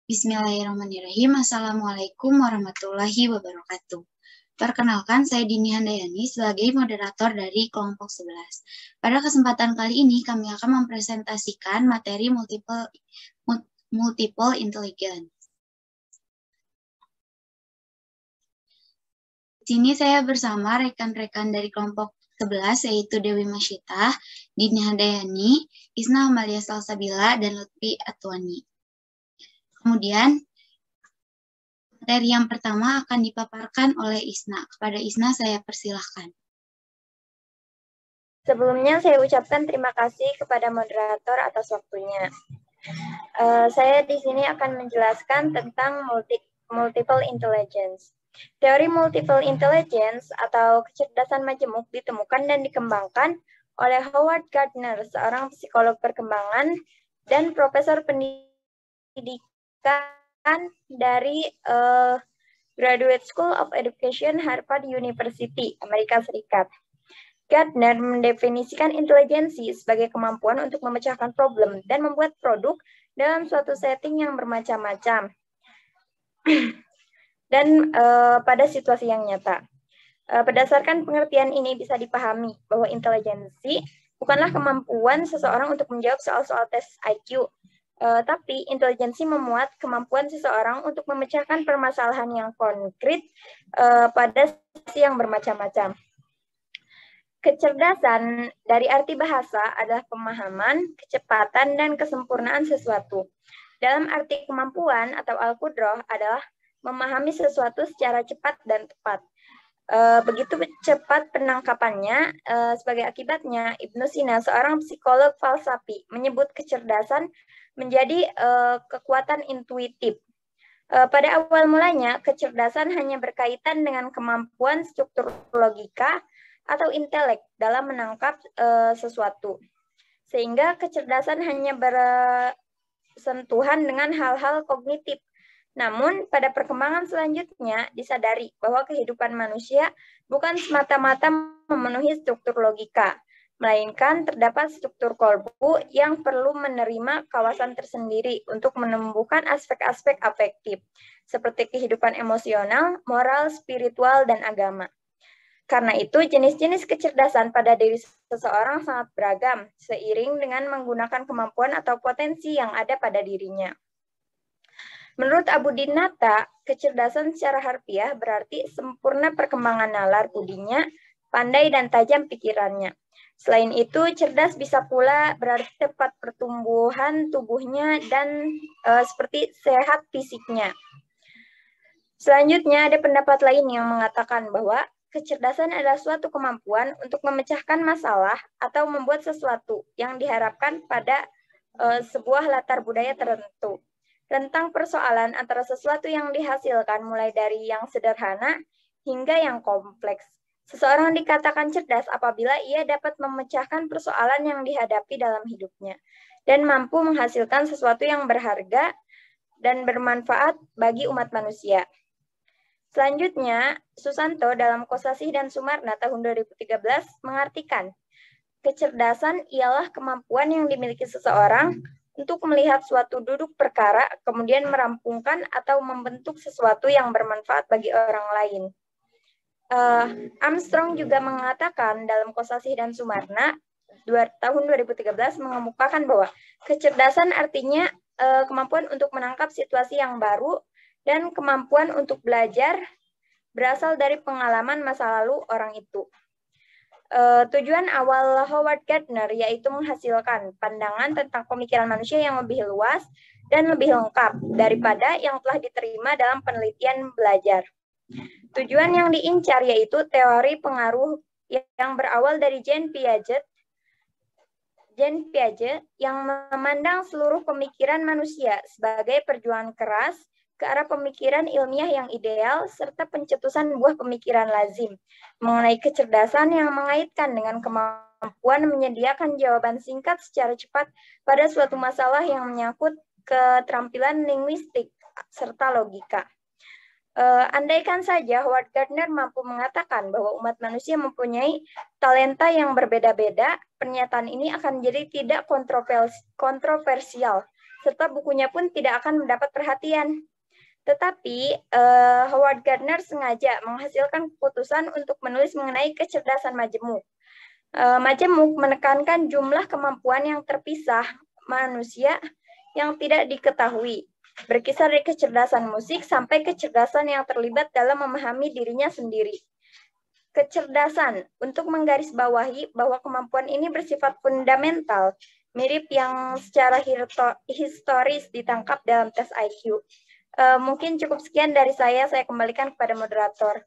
Bismillahirrahmanirrahim. Assalamualaikum warahmatullahi wabarakatuh. Perkenalkan, saya Dini Handayani sebagai moderator dari kelompok 11. Pada kesempatan kali ini, kami akan mempresentasikan materi multiple intelligence. Di sini saya bersama rekan-rekan dari kelompok 11, yaitu Dewi Masyitah, Dini Handayani, Isna Amalia Salsabila, dan Lutfi Atwani. Kemudian, materi yang pertama akan dipaparkan oleh Isna. Kepada Isna saya persilahkan. Sebelumnya saya ucapkan terima kasih kepada moderator atas waktunya. Saya di sini akan menjelaskan tentang multiple intelligence. Teori multiple intelligence atau kecerdasan majemuk ditemukan dan dikembangkan oleh Howard Gardner, seorang psikolog perkembangan dan profesor pendidikan dari Graduate School of Education, Harvard University, Amerika Serikat. Gardner mendefinisikan intelijensi sebagai kemampuan untuk memecahkan problem dan membuat produk dalam suatu setting yang bermacam-macam dan pada situasi yang nyata. Berdasarkan pengertian ini bisa dipahami bahwa intelijensi bukanlah kemampuan seseorang untuk menjawab soal-soal tes IQ, tapi intelijensi memuat kemampuan seseorang untuk memecahkan permasalahan yang konkret pada situasi yang bermacam-macam. Kecerdasan dari arti bahasa adalah pemahaman, kecepatan, dan kesempurnaan sesuatu. Dalam arti kemampuan atau al-qudrah adalah memahami sesuatu secara cepat dan tepat. Begitu cepat penangkapannya, sebagai akibatnya Ibnu Sina, seorang psikolog falsafi, menyebut kecerdasan menjadi kekuatan intuitif. Pada awal mulanya, kecerdasan hanya berkaitan dengan kemampuan struktur logika atau intelek dalam menangkap sesuatu. Sehingga kecerdasan hanya bersentuhan dengan hal-hal kognitif. Namun, pada perkembangan selanjutnya disadari bahwa kehidupan manusia bukan semata-mata memenuhi struktur logika, melainkan terdapat struktur kolbu yang perlu menerima kawasan tersendiri untuk menumbuhkan aspek-aspek afektif, seperti kehidupan emosional, moral, spiritual, dan agama. Karena itu, jenis-jenis kecerdasan pada diri seseorang sangat beragam, seiring dengan menggunakan kemampuan atau potensi yang ada pada dirinya. Menurut Abu Dinata, kecerdasan secara harfiah berarti sempurna perkembangan nalar budinya, pandai dan tajam pikirannya. Selain itu, cerdas bisa pula berarti tepat pertumbuhan tubuhnya dan seperti sehat fisiknya. Selanjutnya, ada pendapat lain yang mengatakan bahwa kecerdasan adalah suatu kemampuan untuk memecahkan masalah atau membuat sesuatu yang diharapkan pada sebuah latar budaya tertentu. Rentang persoalan antara sesuatu yang dihasilkan mulai dari yang sederhana hingga yang kompleks. Seseorang dikatakan cerdas apabila ia dapat memecahkan persoalan yang dihadapi dalam hidupnya dan mampu menghasilkan sesuatu yang berharga dan bermanfaat bagi umat manusia. Selanjutnya, Susanto dalam Kosasih dan Sumarna tahun 2013 mengartikan, kecerdasan ialah kemampuan yang dimiliki seseorang untuk melihat suatu duduk perkara, kemudian merampungkan atau membentuk sesuatu yang bermanfaat bagi orang lain. Armstrong juga mengatakan dalam Kosasih dan Sumarna tahun 2013 mengemukakan bahwa kecerdasan artinya kemampuan untuk menangkap situasi yang baru dan kemampuan untuk belajar berasal dari pengalaman masa lalu orang itu. Tujuan awal Howard Gardner yaitu menghasilkan pandangan tentang pemikiran manusia yang lebih luas dan lebih lengkap daripada yang telah diterima dalam penelitian belajar. Tujuan yang diincar yaitu teori pengaruh yang berawal dari Jean Piaget yang memandang seluruh pemikiran manusia sebagai perjuangan keras ke arah pemikiran ilmiah yang ideal, serta pencetusan buah pemikiran lazim mengenai kecerdasan yang mengaitkan dengan kemampuan menyediakan jawaban singkat secara cepat pada suatu masalah yang menyangkut keterampilan linguistik serta logika. Andaikan saja Howard Gardner mampu mengatakan bahwa umat manusia mempunyai talenta yang berbeda-beda, pernyataan ini akan jadi tidak kontroversial, serta bukunya pun tidak akan mendapat perhatian. Tetapi Howard Gardner sengaja menghasilkan keputusan untuk menulis mengenai kecerdasan majemuk. Majemuk menekankan jumlah kemampuan yang terpisah manusia yang tidak diketahui, berkisar dari kecerdasan musik sampai kecerdasan yang terlibat dalam memahami dirinya sendiri. Kecerdasan untuk menggarisbawahi bahwa kemampuan ini bersifat fundamental, mirip yang secara historis ditangkap dalam tes IQ. Mungkin cukup sekian dari saya kembalikan kepada moderator.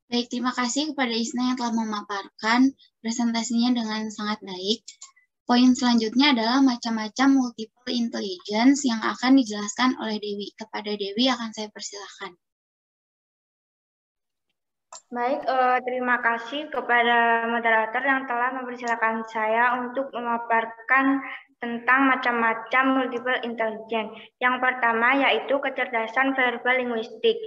Baik, terima kasih kepada Isna yang telah memaparkan presentasinya dengan sangat baik. Poin selanjutnya adalah macam-macam multiple intelligence yang akan dijelaskan oleh Dewi. Kepada Dewi akan saya persilakan. Baik, terima kasih kepada moderator yang telah mempersilakan saya untuk memaparkan tentang macam-macam multiple intelligence. Yang pertama yaitu kecerdasan verbal linguistik.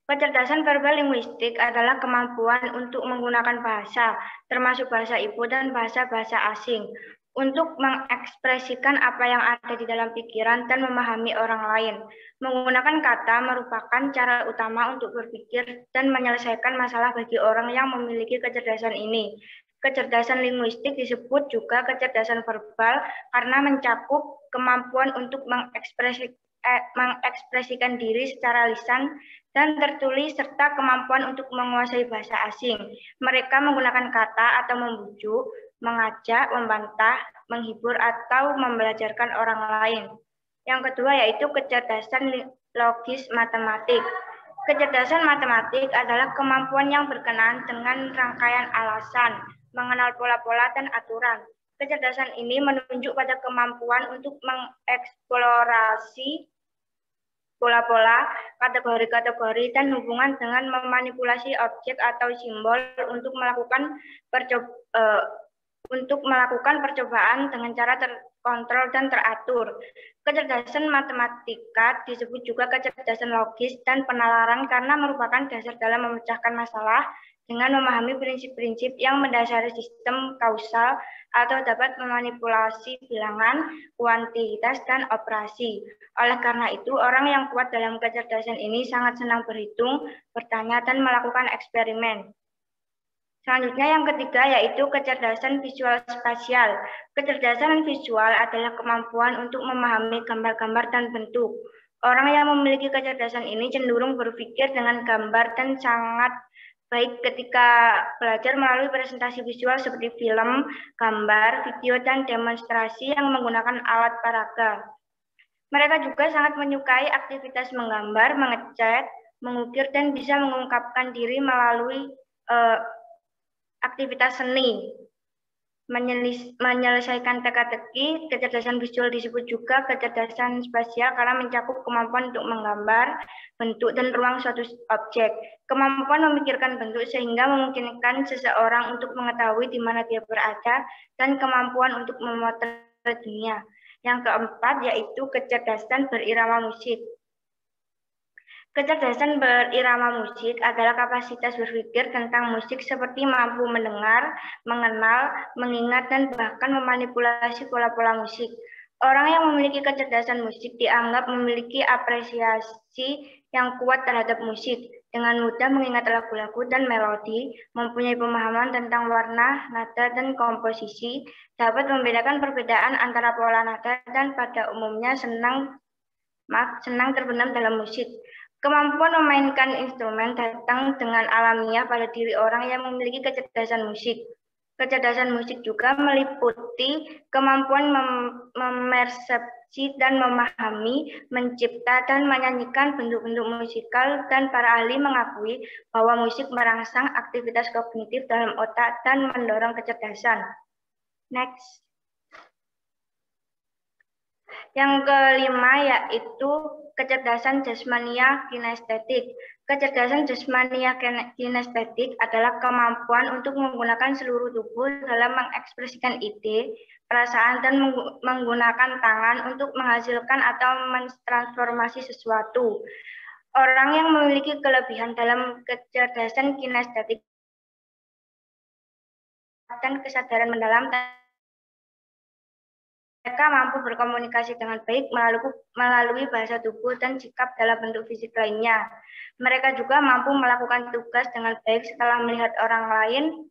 Kecerdasan verbal linguistik adalah kemampuan untuk menggunakan bahasa, termasuk bahasa ibu dan bahasa-bahasa asing, untuk mengekspresikan apa yang ada di dalam pikiran dan memahami orang lain. Menggunakan kata merupakan cara utama untuk berpikir dan menyelesaikan masalah bagi orang yang memiliki kecerdasan ini. Kecerdasan linguistik disebut juga kecerdasan verbal karena mencakup kemampuan untuk mengekspresikan diri secara lisan dan tertulis serta kemampuan untuk menguasai bahasa asing. Mereka menggunakan kata atau membujuk, mengajak, membantah, menghibur, atau membelajarkan orang lain. Yang kedua yaitu kecerdasan logis matematik. Kecerdasan matematik adalah kemampuan yang berkenaan dengan rangkaian alasan, mengenal pola-pola dan aturan. Kecerdasan ini menunjuk pada kemampuan untuk mengeksplorasi pola-pola, kategori-kategori, dan hubungan dengan memanipulasi objek atau simbol untuk melakukan percobaan dengan cara terkontrol dan teratur. Kecerdasan matematika disebut juga kecerdasan logis dan penalaran karena merupakan dasar dalam memecahkan masalah dengan memahami prinsip-prinsip yang mendasari sistem kausal atau dapat memanipulasi bilangan, kuantitas, dan operasi. Oleh karena itu, orang yang kuat dalam kecerdasan ini sangat senang berhitung, bertanya, dan melakukan eksperimen. Selanjutnya yang ketiga yaitu kecerdasan visual spasial. Kecerdasan visual adalah kemampuan untuk memahami gambar-gambar dan bentuk. Orang yang memiliki kecerdasan ini cenderung berpikir dengan gambar dan sangat baik ketika belajar melalui presentasi visual seperti film, gambar, video, dan demonstrasi yang menggunakan alat peraga. Mereka juga sangat menyukai aktivitas menggambar, mengecat, mengukir, dan bisa mengungkapkan diri melalui aktivitas seni. Menyelesaikan teka-teki. Kecerdasan visual disebut juga kecerdasan spasial karena mencakup kemampuan untuk menggambar bentuk dan ruang suatu objek. Kemampuan memikirkan bentuk sehingga memungkinkan seseorang untuk mengetahui di mana dia berada dan kemampuan untuk memotret dunia. Yang keempat yaitu kecerdasan berirama musik. Kecerdasan berirama musik adalah kapasitas berpikir tentang musik seperti mampu mendengar, mengenal, mengingat, dan bahkan memanipulasi pola-pola musik. Orang yang memiliki kecerdasan musik dianggap memiliki apresiasi yang kuat terhadap musik, dengan mudah mengingat lagu-lagu dan melodi, mempunyai pemahaman tentang warna, nada, dan komposisi, dapat membedakan perbedaan antara pola nada, dan pada umumnya senang terbenam dalam musik. Kemampuan memainkan instrumen datang dengan alamiah pada diri orang yang memiliki kecerdasan musik. Kecerdasan musik juga meliputi kemampuan memersepsi dan memahami, mencipta dan menyanyikan bentuk-bentuk musikal, dan para ahli mengakui bahwa musik merangsang aktivitas kognitif dalam otak dan mendorong kecerdasan. Next. Yang kelima yaitu kecerdasan jasmania kinestetik. Kecerdasan jasmania kinestetik adalah kemampuan untuk menggunakan seluruh tubuh dalam mengekspresikan ide, perasaan, dan menggunakan tangan untuk menghasilkan atau mentransformasi sesuatu. Orang yang memiliki kelebihan dalam kecerdasan kinestetik dan kesadaran mendalam Mereka mampu berkomunikasi dengan baik melalui bahasa tubuh dan sikap dalam bentuk fisik lainnya. Mereka juga mampu melakukan tugas dengan baik setelah melihat orang lain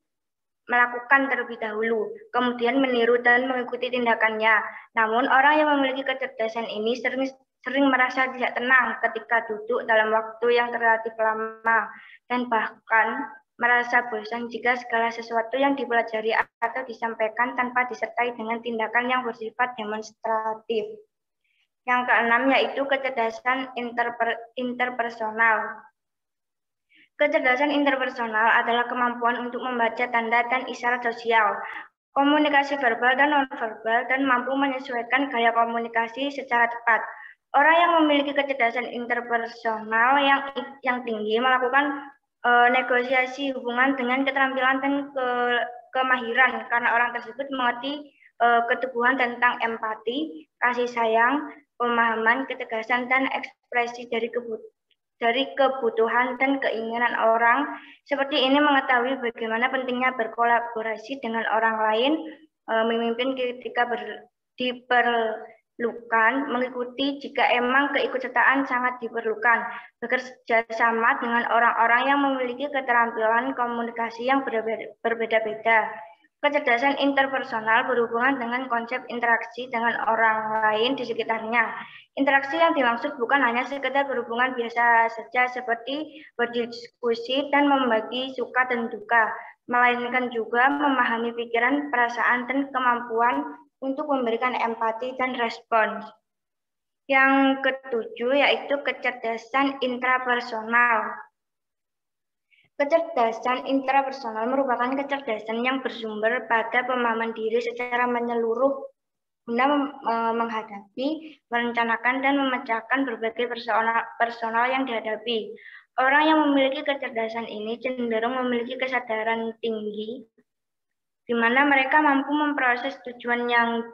melakukan terlebih dahulu, kemudian meniru dan mengikuti tindakannya. Namun, orang yang memiliki kecerdasan ini sering merasa tidak tenang ketika duduk dalam waktu yang relatif lama, dan bahkan merasa bosan jika segala sesuatu yang dipelajari atau disampaikan tanpa disertai dengan tindakan yang bersifat demonstratif. Yang keenam yaitu kecerdasan interpersonal. Kecerdasan interpersonal adalah kemampuan untuk membaca tanda dan isyarat sosial, komunikasi verbal dan nonverbal, dan mampu menyesuaikan gaya komunikasi secara tepat. Orang yang memiliki kecerdasan interpersonal yang tinggi melakukan negosiasi hubungan dengan keterampilan dan kemahiran, karena orang tersebut mengerti keteguhan tentang empati, kasih sayang, pemahaman, ketegasan, dan ekspresi dari kebutuhan dan keinginan orang. Seperti ini mengetahui bagaimana pentingnya berkolaborasi dengan orang lain, memimpin ketika diperlukan, mengikuti jika emang keikutsertaan sangat diperlukan, bekerja sama dengan orang-orang yang memiliki keterampilan komunikasi yang berbeda-beda. Kecerdasan interpersonal berhubungan dengan konsep interaksi dengan orang lain di sekitarnya. Interaksi yang dimaksud bukan hanya sekedar berhubungan biasa saja seperti berdiskusi dan membagi suka dan duka, melainkan juga memahami pikiran, perasaan, dan kemampuan untuk memberikan empati dan respons. Yang ketujuh yaitu kecerdasan intrapersonal. Kecerdasan intrapersonal merupakan kecerdasan yang bersumber pada pemahaman diri secara menyeluruh guna menghadapi, merencanakan, dan memecahkan berbagai personal yang dihadapi. Orang yang memiliki kecerdasan ini cenderung memiliki kesadaran tinggi, di mana mereka mampu memproses tujuan yang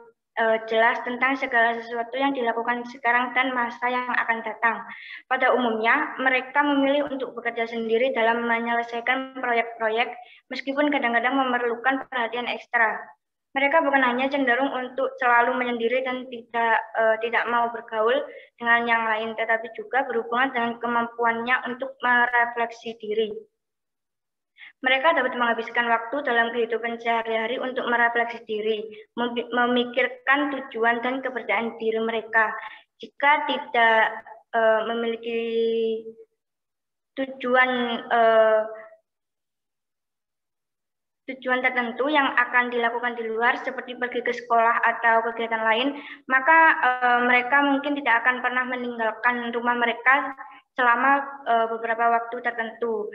jelas tentang segala sesuatu yang dilakukan sekarang dan masa yang akan datang. Pada umumnya, mereka memilih untuk bekerja sendiri dalam menyelesaikan proyek-proyek, meskipun kadang-kadang memerlukan perhatian ekstra. Mereka bukan hanya cenderung untuk selalu menyendiri dan tidak mau bergaul dengan yang lain, tetapi juga berhubungan dengan kemampuannya untuk merefleksi diri. Mereka dapat menghabiskan waktu dalam kehidupan sehari-hari untuk merefleksi diri, memikirkan tujuan dan keberadaan diri mereka. Jika tidak memiliki tujuan tertentu yang akan dilakukan di luar, seperti pergi ke sekolah atau kegiatan lain, maka mereka mungkin tidak akan pernah meninggalkan rumah mereka selama beberapa waktu tertentu.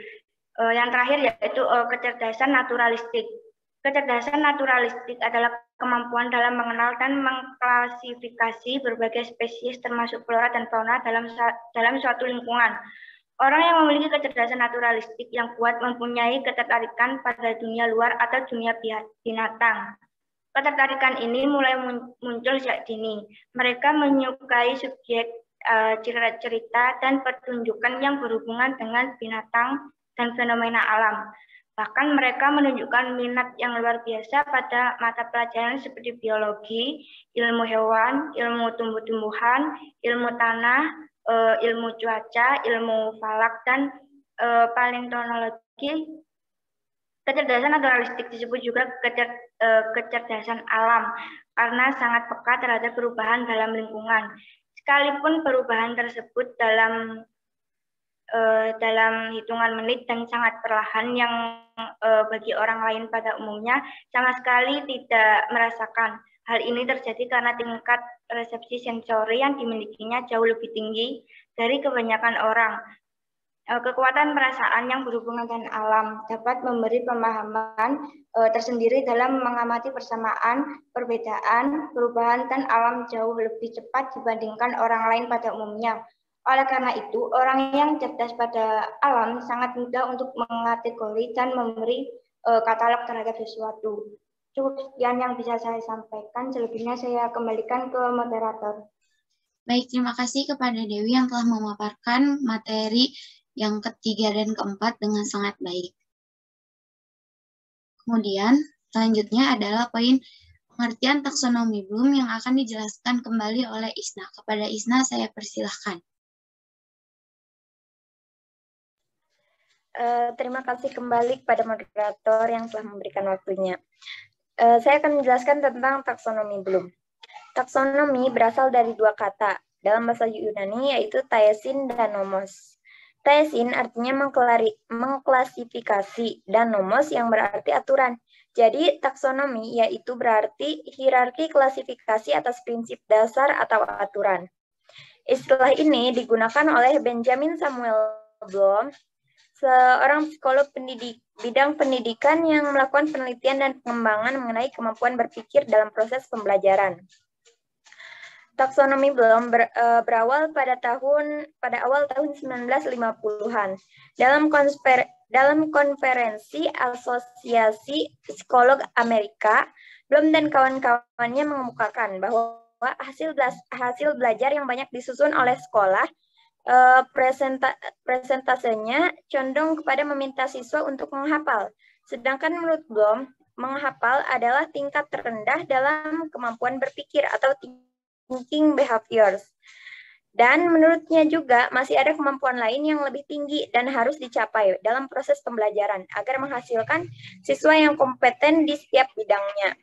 Yang terakhir yaitu kecerdasan naturalistik. Kecerdasan naturalistik adalah kemampuan dalam mengenal dan mengklasifikasi berbagai spesies termasuk flora dan fauna dalam suatu lingkungan. Orang yang memiliki kecerdasan naturalistik yang kuat mempunyai ketertarikan pada dunia luar atau dunia binatang. Ketertarikan ini mulai muncul sejak dini. Mereka menyukai subjek cerita dan pertunjukan yang berhubungan dengan binatang dan fenomena alam. Bahkan mereka menunjukkan minat yang luar biasa pada mata pelajaran seperti biologi, ilmu hewan, ilmu tumbuh-tumbuhan, ilmu tanah, ilmu cuaca, ilmu falak, dan paleontologi. Kecerdasan naturalistik disebut juga kecerdasan alam karena sangat peka terhadap perubahan dalam lingkungan. Sekalipun perubahan tersebut dalam hitungan menit dan sangat perlahan yang bagi orang lain pada umumnya sama sekali tidak merasakan. Hal ini terjadi karena tingkat resepsi sensori yang dimilikinya jauh lebih tinggi dari kebanyakan orang. Kekuatan perasaan yang berhubungan dengan alam dapat memberi pemahaman tersendiri dalam mengamati persamaan, perbedaan, perubahan, dan alam jauh lebih cepat dibandingkan orang lain pada umumnya. Oleh karena itu, orang yang cerdas pada alam sangat mudah untuk mengategori dan memberi katalog terhadap sesuatu. Cukup sekian yang bisa saya sampaikan, selebihnya saya kembalikan ke moderator. Baik, terima kasih kepada Dewi yang telah memaparkan materi yang ketiga dan keempat dengan sangat baik. Kemudian, selanjutnya adalah poin pengertian taksonomi Bloom yang akan dijelaskan kembali oleh Isna. Kepada Isna saya persilahkan. Terima kasih kembali kepada moderator yang telah memberikan waktunya. Saya akan menjelaskan tentang taksonomi Bloom. Taksonomi berasal dari dua kata dalam bahasa Yunani, yaitu taesin dan nomos. Taesin artinya mengklasifikasi dan nomos yang berarti aturan. Jadi taksonomi yaitu berarti hierarki klasifikasi atas prinsip dasar atau aturan. Istilah ini digunakan oleh Benjamin Samuel Bloom, seorang psikolog bidang pendidikan yang melakukan penelitian dan pengembangan mengenai kemampuan berpikir dalam proses pembelajaran. Taksonomi Bloom berawal pada awal tahun 1950-an dalam konferensi Asosiasi Psikolog Amerika. Bloom dan kawan-kawannya mengemukakan bahwa hasil belajar yang banyak disusun oleh sekolah presentasenya condong kepada meminta siswa untuk menghafal. Sedangkan menurut Bloom, menghafal adalah tingkat terendah dalam kemampuan berpikir atau thinking behaviors. Dan menurutnya juga masih ada kemampuan lain yang lebih tinggi dan harus dicapai dalam proses pembelajaran agar menghasilkan siswa yang kompeten di setiap bidangnya.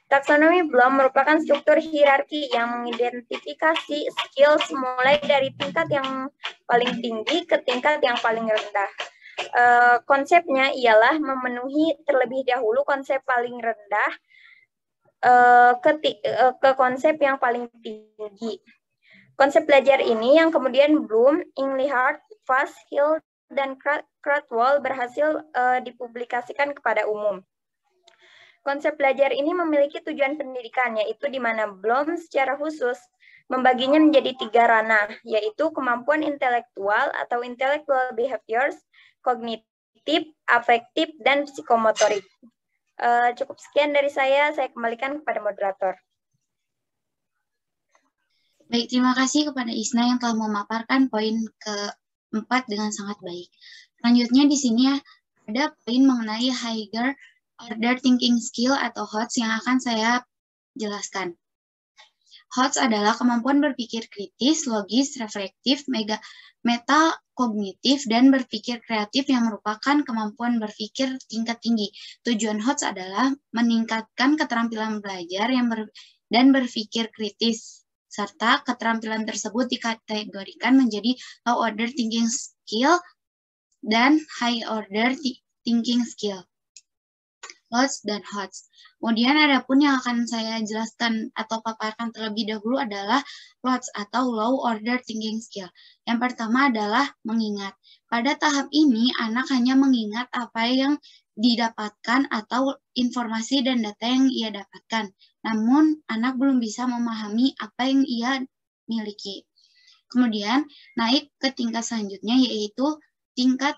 Taksonomi Bloom merupakan struktur hierarki yang mengidentifikasi skills mulai dari tingkat yang paling tinggi ke tingkat yang paling rendah. Konsepnya ialah memenuhi terlebih dahulu konsep paling rendah ke konsep yang paling tinggi. Konsep belajar ini yang kemudian Bloom, Engelhardt, Fuss, Hill, dan Krathwohl berhasil dipublikasikan kepada umum. Konsep belajar ini memiliki tujuan pendidikan, yaitu di mana Bloom secara khusus membaginya menjadi 3 ranah, yaitu kemampuan intelektual atau intellectual behaviors, kognitif, afektif, dan psikomotorik. Cukup sekian dari saya kembalikan kepada moderator. Baik, terima kasih kepada Isna yang telah memaparkan poin keempat dengan sangat baik. Selanjutnya di sini ada poin mengenai higher order thinking skill atau HOTS yang akan saya jelaskan. HOTS adalah kemampuan berpikir kritis, logis, reflektif, metakognitif, dan berpikir kreatif yang merupakan kemampuan berpikir tingkat tinggi. Tujuan HOTS adalah meningkatkan keterampilan belajar dan berpikir kritis, serta keterampilan tersebut dikategorikan menjadi low order thinking skill dan high order thinking skill. LOTS dan HOTS. Kemudian ada pun yang akan saya jelaskan atau paparkan terlebih dahulu adalah LOTS atau low order thinking skill. Yang pertama adalah mengingat. Pada tahap ini anak hanya mengingat apa yang didapatkan atau informasi dan data yang ia dapatkan. Namun anak belum bisa memahami apa yang ia miliki. Kemudian naik ke tingkat selanjutnya yaitu tingkat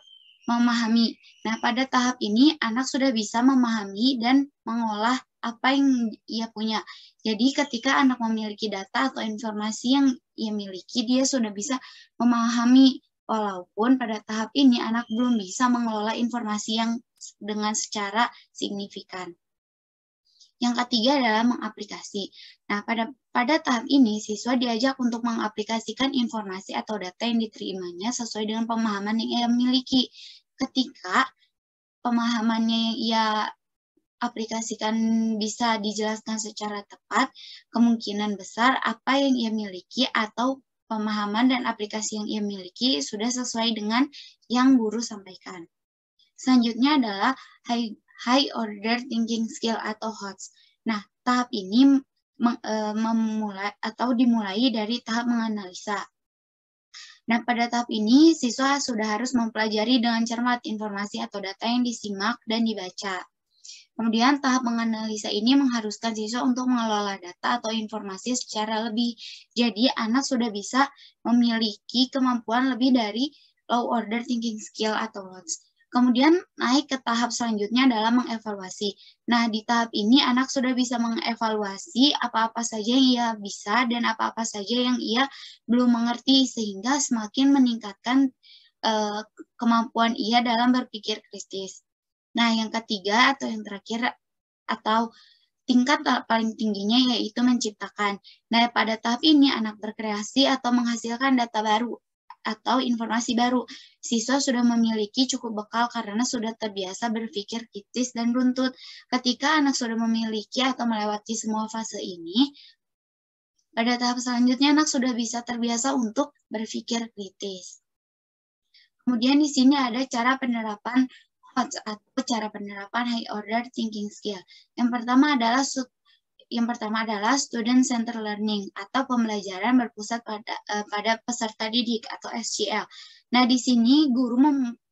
memahami. Nah, pada tahap ini anak sudah bisa memahami dan mengolah apa yang ia punya. Jadi ketika anak memiliki data atau informasi yang ia miliki, dia sudah bisa memahami, walaupun pada tahap ini anak belum bisa mengelola informasi yang dengan secara signifikan. Yang ketiga adalah mengaplikasi. Nah, pada tahap ini, siswa diajak untuk mengaplikasikan informasi atau data yang diterimanya sesuai dengan pemahaman yang ia miliki. Ketika pemahamannya yang ia aplikasikan bisa dijelaskan secara tepat, kemungkinan besar apa yang ia miliki atau pemahaman dan aplikasi yang ia miliki sudah sesuai dengan yang guru sampaikan. Selanjutnya adalah high order thinking skill atau HOTS. Nah, tahap ini dimulai dari tahap menganalisa. Nah, pada tahap ini siswa sudah harus mempelajari dengan cermat informasi atau data yang disimak dan dibaca. Kemudian tahap menganalisa ini mengharuskan siswa untuk mengelola data atau informasi secara lebih. Jadi anak sudah bisa memiliki kemampuan lebih dari low order thinking skill atau HOTS. Kemudian naik ke tahap selanjutnya adalah mengevaluasi. Nah, di tahap ini anak sudah bisa mengevaluasi apa-apa saja yang ia bisa dan apa-apa saja yang ia belum mengerti, sehingga semakin meningkatkan kemampuan ia dalam berpikir kritis. Nah, yang ketiga atau yang terakhir atau tingkat paling tingginya yaitu menciptakan. Nah, pada tahap ini anak berkreasi atau menghasilkan data baru atau informasi baru. Siswa sudah memiliki cukup bekal karena sudah terbiasa berpikir kritis dan runtut. Ketika anak sudah memiliki atau melewati semua fase ini, pada tahap selanjutnya anak sudah bisa terbiasa untuk berpikir kritis. Kemudian di sini ada cara penerapan HOTS atau cara penerapan High Order Thinking Skill. Yang pertama adalah Student Centered Learning atau pembelajaran berpusat pada peserta didik atau SCL. Nah, di sini guru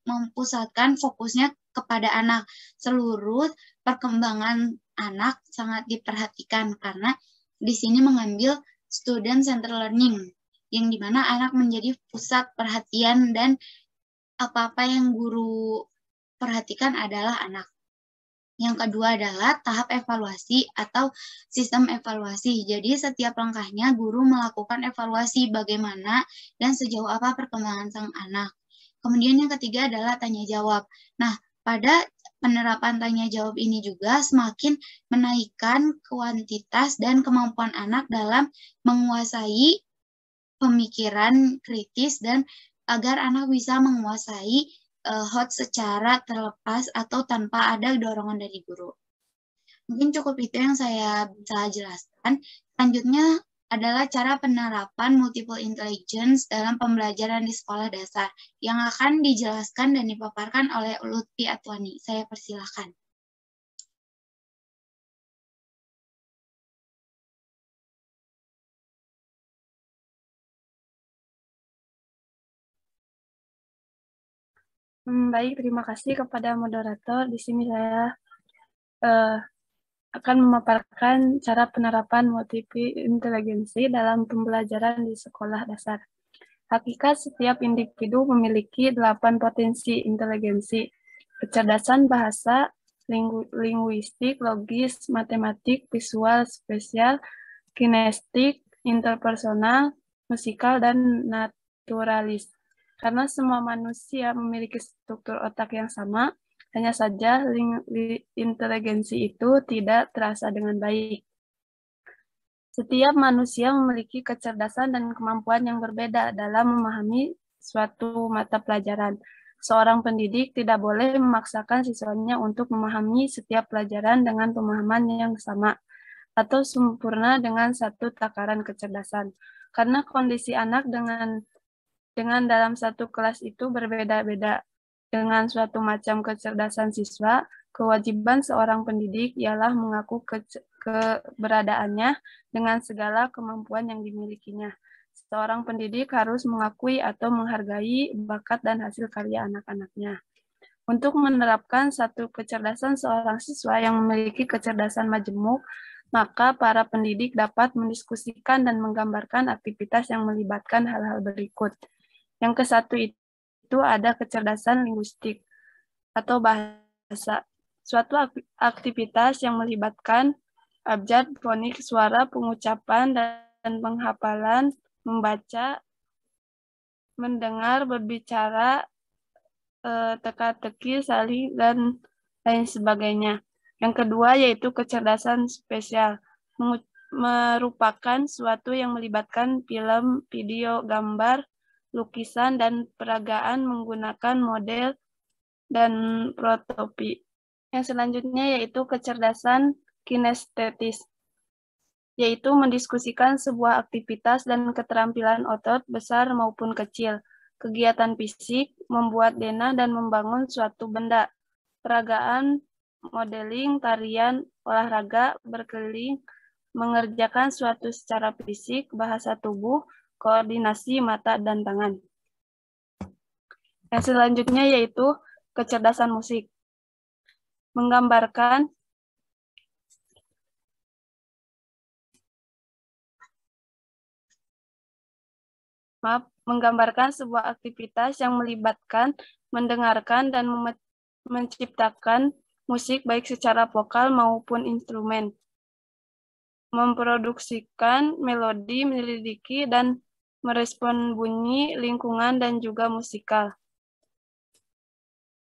memusatkan fokusnya kepada anak. Seluruh perkembangan anak sangat diperhatikan karena di sini mengambil Student Centered Learning, yang dimana anak menjadi pusat perhatian dan apa-apa yang guru perhatikan adalah anak. Yang kedua adalah tahap evaluasi atau sistem evaluasi. Jadi setiap langkahnya guru melakukan evaluasi bagaimana dan sejauh apa perkembangan sang anak. Kemudian yang ketiga adalah tanya jawab. Nah, pada penerapan tanya jawab ini juga semakin menaikkan kuantitas dan kemampuan anak dalam menguasai pemikiran kritis dan agar anak bisa menguasai HOTS secara terlepas atau tanpa ada dorongan dari guru. Mungkin cukup itu yang saya bisa jelaskan. Selanjutnya adalah cara penerapan multiple intelligence dalam pembelajaran di sekolah dasar yang akan dijelaskan dan dipaparkan oleh Lutfi Atwani. Saya persilahkan. Baik, terima kasih kepada moderator. Di sini saya akan memaparkan cara penerapan multiple inteligensi dalam pembelajaran di sekolah dasar. Hakikat setiap individu memiliki 8 potensi inteligensi: kecerdasan bahasa, linguistik, logis, matematik, visual, spesial, kinestik, interpersonal, musikal, dan naturalis. Karena semua manusia memiliki struktur otak yang sama, hanya saja inteligensi itu tidak terasa dengan baik. Setiap manusia memiliki kecerdasan dan kemampuan yang berbeda dalam memahami suatu mata pelajaran. Seorang pendidik tidak boleh memaksakan siswanya untuk memahami setiap pelajaran dengan pemahaman yang sama atau sempurna dengan satu takaran kecerdasan. Karena kondisi anak dengan dalam satu kelas itu berbeda-beda. Dengan suatu macam kecerdasan siswa, kewajiban seorang pendidik ialah mengaku keberadaannya dengan segala kemampuan yang dimilikinya. Seorang pendidik harus mengakui atau menghargai bakat dan hasil karya anak-anaknya. Untuk menerapkan satu kecerdasan seorang siswa yang memiliki kecerdasan majemuk, maka para pendidik dapat mendiskusikan dan menggambarkan aktivitas yang melibatkan hal-hal berikut. Yang ke-1 itu ada kecerdasan linguistik atau bahasa. Suatu aktivitas yang melibatkan abjad, fonik, suara, pengucapan, dan penghafalan, membaca, mendengar, berbicara, teka-teki, saling, dan lain sebagainya. Yang kedua yaitu kecerdasan spesial, merupakan suatu yang melibatkan film, video, gambar, lukisan, dan peragaan menggunakan model dan prototipe. Yang selanjutnya yaitu kecerdasan kinestetis, yaitu mendiskusikan sebuah aktivitas dan keterampilan otot besar maupun kecil, kegiatan fisik, membuat denah dan membangun suatu benda, peragaan, modeling, tarian, olahraga, berkeliling, mengerjakan suatu secara fisik, bahasa tubuh, koordinasi mata dan tangan. Yang selanjutnya yaitu kecerdasan musik. Menggambarkan sebuah aktivitas yang melibatkan mendengarkan dan menciptakan musik baik secara vokal maupun instrumen. Memproduksikan melodi, menyelidiki dan merespon bunyi, lingkungan, dan juga musikal.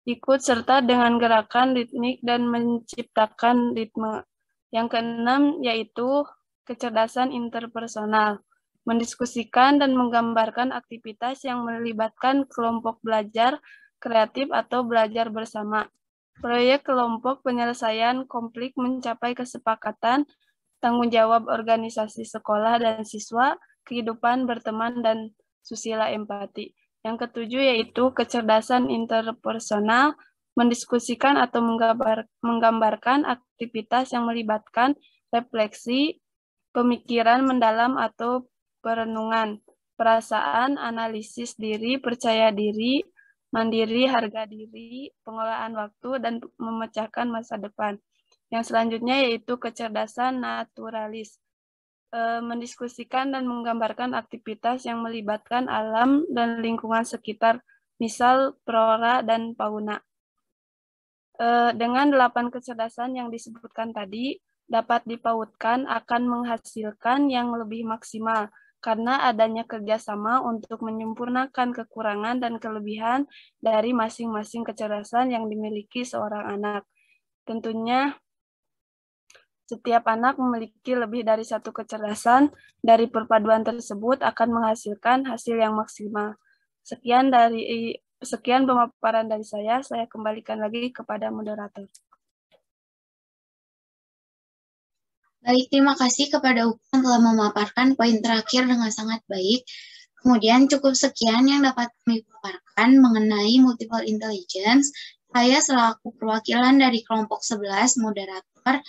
Ikut serta dengan gerakan ritmik dan menciptakan ritme. Yang keenam yaitu kecerdasan interpersonal, mendiskusikan dan menggambarkan aktivitas yang melibatkan kelompok belajar kreatif atau belajar bersama. Proyek kelompok penyelesaian konflik mencapai kesepakatan, tanggung jawab organisasi sekolah dan siswa, kehidupan berteman, dan susila empati. Yang ketujuh yaitu kecerdasan interpersonal, mendiskusikan atau menggambarkan aktivitas yang melibatkan refleksi, pemikiran mendalam atau perenungan, perasaan, analisis diri, percaya diri, mandiri, harga diri, pengelolaan waktu, dan memecahkan masa depan. Yang selanjutnya yaitu kecerdasan naturalis, mendiskusikan dan menggambarkan aktivitas yang melibatkan alam dan lingkungan sekitar, misal flora dan fauna. Dengan 8 kecerdasan yang disebutkan tadi, dapat dipautkan akan menghasilkan yang lebih maksimal, karena adanya kerjasama untuk menyempurnakan kekurangan dan kelebihan dari masing-masing kecerdasan yang dimiliki seorang anak. Tentunya, setiap anak memiliki lebih dari satu kecerdasan, dari perpaduan tersebut akan menghasilkan hasil yang maksimal. Sekian pemaparan dari saya kembalikan lagi kepada moderator. Baik, terima kasih kepada UPU yang telah memaparkan poin terakhir dengan sangat baik. Kemudian cukup sekian yang dapat kami paparkan mengenai multiple intelligence. Saya selaku perwakilan dari kelompok 11 moderator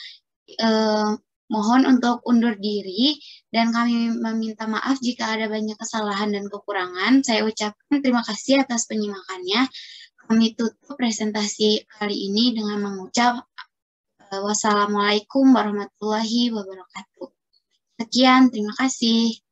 mohon untuk undur diri dan kami meminta maaf jika ada banyak kesalahan dan kekurangan. Saya ucapkan terima kasih atas penyimakannya. Kami tutup presentasi kali ini dengan mengucap wassalamualaikum warahmatullahi wabarakatuh. Sekian, terima kasih.